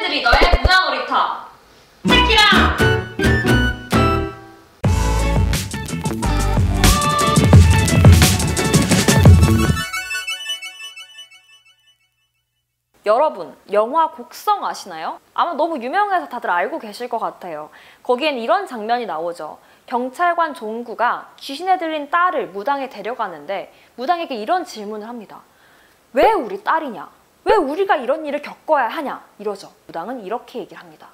리더의 무장놀이터 체키라! 여러분, 영화 곡성 아시나요? 아마 너무 유명해서 다들 알고 계실 것 같아요. 거기엔 이런 장면이 나오죠. 경찰관 종구가 귀신에 들린 딸을 무당에 데려가는데 무당에게 이런 질문을 합니다. 왜 우리 딸이냐? 왜 우리가 이런 일을 겪어야 하냐? 이러죠. 무당은 이렇게 얘기를 합니다.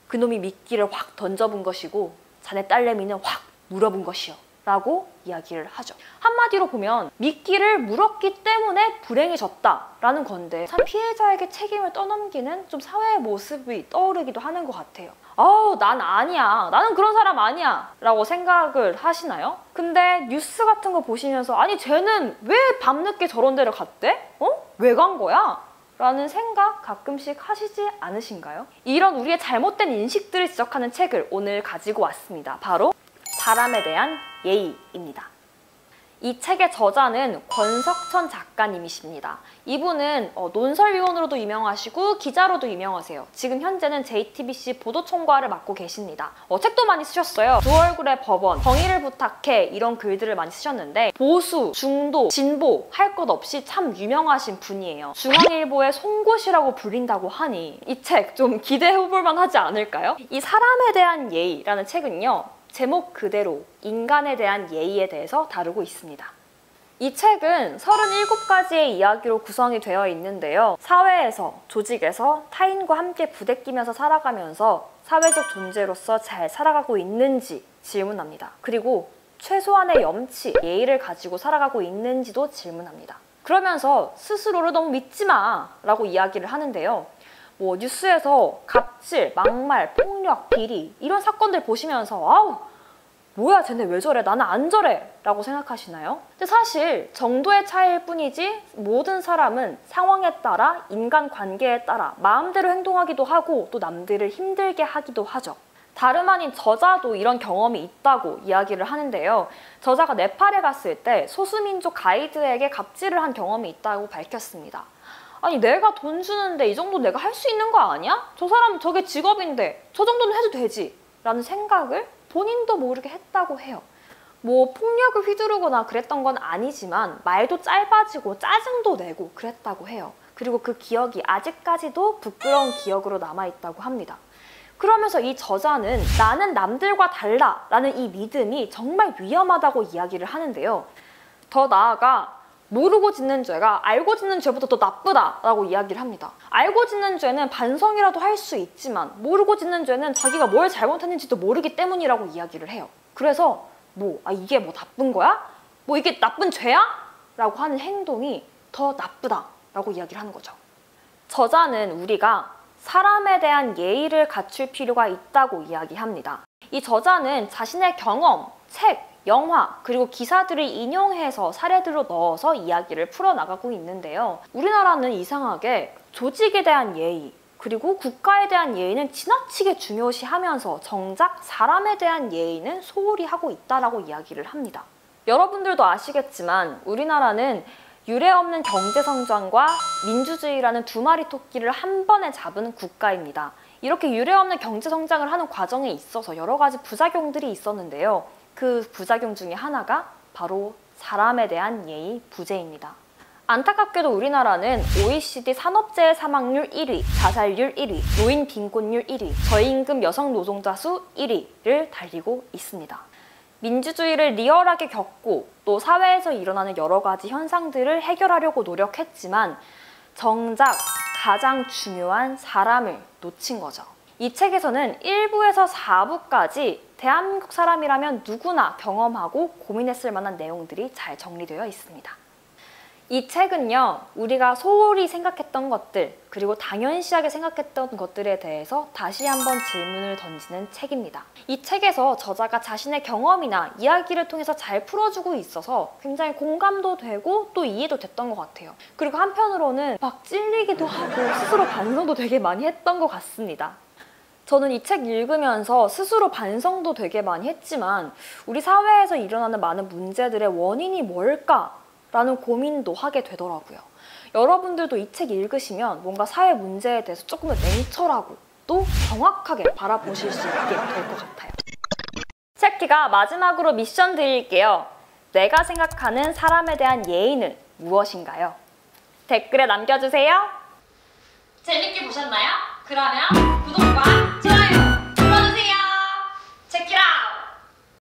그놈이 미끼를 확 던져본 것이고 자네 딸내미는 확 물어본 것이요. 라고 이야기를 하죠. 한마디로 보면 미끼를 물었기 때문에 불행해졌다 라는 건데 참 피해자에게 책임을 떠넘기는 좀 사회의 모습이 떠오르기도 하는 것 같아요. 난 아니야. 나는 그런 사람 아니야. 라고 생각을 하시나요? 근데 뉴스 같은 거 보시면서 아니 쟤는 왜 밤늦게 저런 데를 갔대? 왜 간 거야? 라는 생각 가끔씩 하시지 않으신가요? 이런 우리의 잘못된 인식들을 지적하는 책을 오늘 가지고 왔습니다. 바로 사람에 대한 예의입니다. 이 책의 저자는 권석천 작가님이십니다. 이분은 논설위원으로도 유명하시고 기자로도 유명하세요. 지금 현재는 JTBC 보도총괄을 맡고 계십니다. 책도 많이 쓰셨어요. 두 얼굴의 법원, 정의를 부탁해 이런 글들을 많이 쓰셨는데 보수, 중도, 진보 할 것 없이 참 유명하신 분이에요. 중앙일보의 송곳이라고 불린다고 하니 이 책 좀 기대해볼 만하지 않을까요? 이 사람에 대한 예의라는 책은요. 제목 그대로 인간에 대한 예의에 대해서 다루고 있습니다. 이 책은 37가지의 이야기로 구성이 되어 있는데요. 사회에서, 조직에서 타인과 함께 부대끼면서 살아가면서 사회적 존재로서 잘 살아가고 있는지 질문합니다. 그리고 최소한의 염치, 예의를 가지고 살아가고 있는지도 질문합니다. 그러면서 스스로를 너무 믿지 마! 라고 이야기를 하는데요. 뉴스에서 갑질, 막말, 폭력, 비리 이런 사건들 보시면서 아우 뭐야 쟤네 왜 저래? 나는 안 저래! 라고 생각하시나요? 근데 사실 정도의 차이일 뿐이지 모든 사람은 상황에 따라 인간관계에 따라 마음대로 행동하기도 하고 또 남들을 힘들게 하기도 하죠. 다름 아닌 저자도 이런 경험이 있다고 이야기를 하는데요. 저자가 네팔에 갔을 때 소수민족 가이드에게 갑질을 한 경험이 있다고 밝혔습니다. 아니 내가 돈 주는데 이 정도 내가 할 수 있는 거 아니야? 저 사람은 저게 직업인데 저 정도는 해도 되지 라는 생각을 본인도 모르게 했다고 해요. 폭력을 휘두르거나 그랬던 건 아니지만 말도 짧아지고 짜증도 내고 그랬다고 해요. 그리고 그 기억이 아직까지도 부끄러운 기억으로 남아있다고 합니다. 그러면서 이 저자는 나는 남들과 달라 라는 이 믿음이 정말 위험하다고 이야기를 하는데요. 더 나아가 모르고 짓는 죄가 알고 짓는 죄보다 더 나쁘다라고 이야기를 합니다. 알고 짓는 죄는 반성이라도 할 수 있지만 모르고 짓는 죄는 자기가 뭘 잘못했는지도 모르기 때문이라고 이야기를 해요. 그래서 이게 나쁜 거야? 이게 나쁜 죄야? 라고 하는 행동이 더 나쁘다라고 이야기를 하는 거죠. 저자는 우리가 사람에 대한 예의를 갖출 필요가 있다고 이야기합니다. 이 저자는 자신의 경험, 책, 영화, 그리고 기사들을 인용해서 사례들로 넣어서 이야기를 풀어나가고 있는데요. 우리나라는 이상하게 조직에 대한 예의, 그리고 국가에 대한 예의는 지나치게 중요시하면서 정작 사람에 대한 예의는 소홀히 하고 있다라고 이야기를 합니다. 여러분들도 아시겠지만 우리나라는 유례없는 경제성장과 민주주의라는 두 마리 토끼를 한 번에 잡은 국가입니다. 이렇게 유례없는 경제성장을 하는 과정에 있어서 여러 가지 부작용들이 있었는데요. 그 부작용 중에 하나가 바로 사람에 대한 예의 부재입니다. 안타깝게도 우리나라는 OECD 산업재해 사망률 1위, 자살률 1위, 노인 빈곤율 1위, 저임금 여성 노동자 수 1위를 달리고 있습니다. 민주주의를 리얼하게 겪고 또 사회에서 일어나는 여러 가지 현상들을 해결하려고 노력했지만 정작 가장 중요한 사람을 놓친 거죠. 이 책에서는 1부에서 4부까지 대한민국 사람이라면 누구나 경험하고 고민했을 만한 내용들이 잘 정리되어 있습니다. 이 책은요, 우리가 소홀히 생각했던 것들, 그리고 당연시하게 생각했던 것들에 대해서 다시 한번 질문을 던지는 책입니다. 이 책에서 저자가 자신의 경험이나 이야기를 통해서 잘 풀어주고 있어서 굉장히 공감도 되고 또 이해도 됐던 것 같아요. 그리고 한편으로는 막 찔리기도 하고 스스로 반성도 되게 많이 했던 것 같습니다. 저는 이 책 읽으면서 스스로 반성도 되게 많이 했지만 우리 사회에서 일어나는 많은 문제들의 원인이 뭘까? 라는 고민도 하게 되더라고요. 여러분들도 이 책 읽으시면 뭔가 사회 문제에 대해서 조금 더 냉철하고 또 정확하게 바라보실 수 있게 될 것 같아요. 책기가 마지막으로 미션 드릴게요. 내가 생각하는 사람에 대한 예의는 무엇인가요? 댓글에 남겨주세요. 재밌게 보셨나요? 그러면 구독과